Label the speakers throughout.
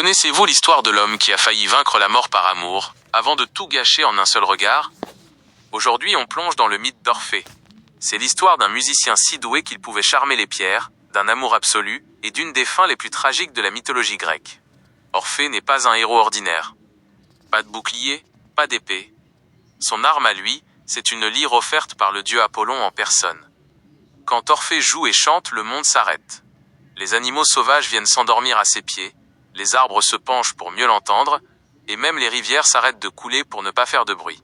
Speaker 1: Connaissez-vous l'histoire de l'homme qui a failli vaincre la mort par amour, avant de tout gâcher en un seul regard? Aujourd'hui, on plonge dans le mythe d'Orphée. C'est l'histoire d'un musicien si doué qu'il pouvait charmer les pierres, d'un amour absolu, et d'une des fins les plus tragiques de la mythologie grecque. Orphée n'est pas un héros ordinaire. Pas de bouclier, pas d'épée. Son arme à lui, c'est une lyre offerte par le dieu Apollon en personne. Quand Orphée joue et chante, le monde s'arrête. Les animaux sauvages viennent s'endormir à ses pieds, les arbres se penchent pour mieux l'entendre, et même les rivières s'arrêtent de couler pour ne pas faire de bruit.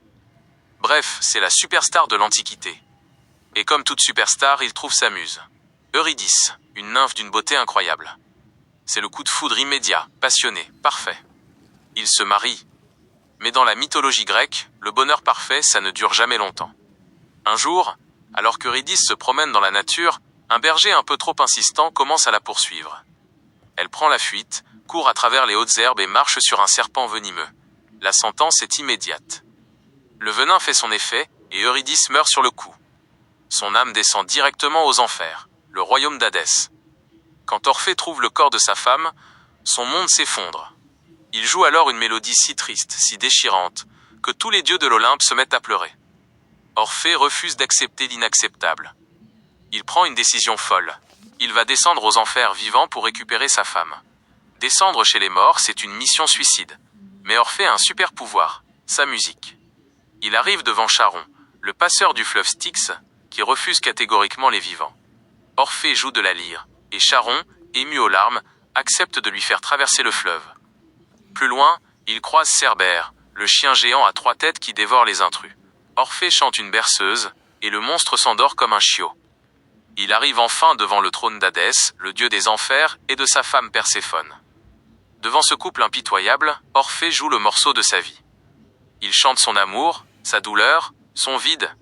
Speaker 1: Bref, c'est la superstar de l'Antiquité. Et comme toute superstar, il trouve sa muse. Eurydice, une nymphe d'une beauté incroyable. C'est le coup de foudre immédiat, passionné, parfait. Ils se marient. Mais dans la mythologie grecque, le bonheur parfait, ça ne dure jamais longtemps. Un jour, alors qu'Eurydice se promène dans la nature, un berger un peu trop insistant commence à la poursuivre. Elle prend la fuite, court à travers les hautes herbes et marche sur un serpent venimeux. La sentence est immédiate. Le venin fait son effet, et Eurydice meurt sur le coup. Son âme descend directement aux enfers, le royaume d'Hadès. Quand Orphée trouve le corps de sa femme, son monde s'effondre. Il joue alors une mélodie si triste, si déchirante, que tous les dieux de l'Olympe se mettent à pleurer. Orphée refuse d'accepter l'inacceptable. Il prend une décision folle. Il va descendre aux enfers vivants pour récupérer sa femme. Descendre chez les morts, c'est une mission suicide. Mais Orphée a un super pouvoir, sa musique. Il arrive devant Charon, le passeur du fleuve Styx, qui refuse catégoriquement les vivants. Orphée joue de la lyre, et Charon, ému aux larmes, accepte de lui faire traverser le fleuve. Plus loin, il croise Cerbère, le chien géant à 3 têtes qui dévore les intrus. Orphée chante une berceuse, et le monstre s'endort comme un chiot. Il arrive enfin devant le trône d'Hadès, le dieu des enfers, et de sa femme Perséphone. Devant ce couple impitoyable, Orphée joue le morceau de sa vie. Il chante son amour, sa douleur, son vide.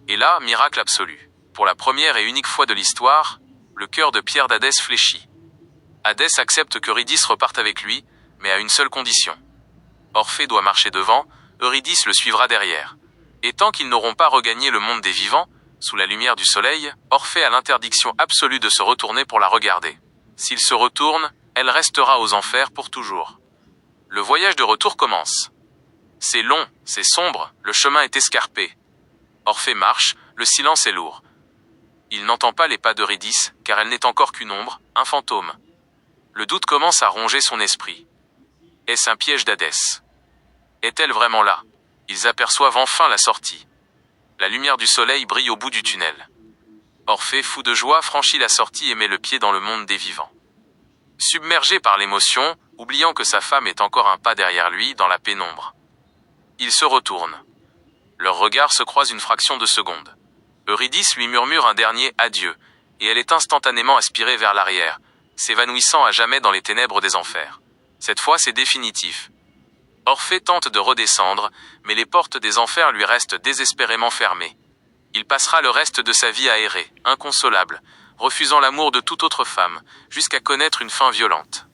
Speaker 1: Et là, miracle absolu. Pour la première et unique fois de l'histoire, le cœur de pierre d'Hadès fléchit. Hadès accepte qu'Eurydice reparte avec lui, mais à une seule condition. Orphée doit marcher devant, Eurydice le suivra derrière. Et tant qu'ils n'auront pas regagné le monde des vivants, sous la lumière du soleil, Orphée a l'interdiction absolue de se retourner pour la regarder. S'il se retourne, elle restera aux enfers pour toujours. Le voyage de retour commence. C'est long, c'est sombre, le chemin est escarpé. Orphée marche, le silence est lourd. Il n'entend pas les pas d'Eurydice, car elle n'est encore qu'une ombre, un fantôme. Le doute commence à ronger son esprit. Est-ce un piège d'Hadès? Est-elle vraiment là? Ils aperçoivent enfin la sortie. La lumière du soleil brille au bout du tunnel. Orphée, fou de joie, franchit la sortie et met le pied dans le monde des vivants. Submergé par l'émotion, oubliant que sa femme est encore un pas derrière lui, dans la pénombre. Il se retourne. Leurs regards se croisent une fraction de seconde. Eurydice lui murmure un dernier adieu, et elle est instantanément aspirée vers l'arrière, s'évanouissant à jamais dans les ténèbres des enfers. Cette fois, c'est définitif. Orphée tente de redescendre, mais les portes des enfers lui restent désespérément fermées. Il passera le reste de sa vie à errer, inconsolable, refusant l'amour de toute autre femme, jusqu'à connaître une fin violente.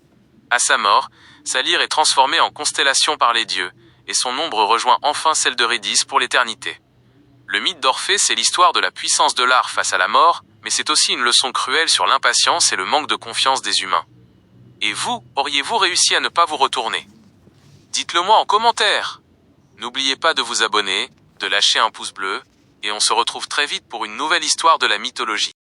Speaker 1: À sa mort, sa lyre est transformée en constellation par les dieux, et son ombre rejoint enfin celle d'Eurydice pour l'éternité. Le mythe d'Orphée, c'est l'histoire de la puissance de l'art face à la mort, mais c'est aussi une leçon cruelle sur l'impatience et le manque de confiance des humains. Et vous, auriez-vous réussi à ne pas vous retourner? Dites-le moi en commentaire. N'oubliez pas de vous abonner, de lâcher un pouce bleu, et on se retrouve très vite pour une nouvelle histoire de la mythologie.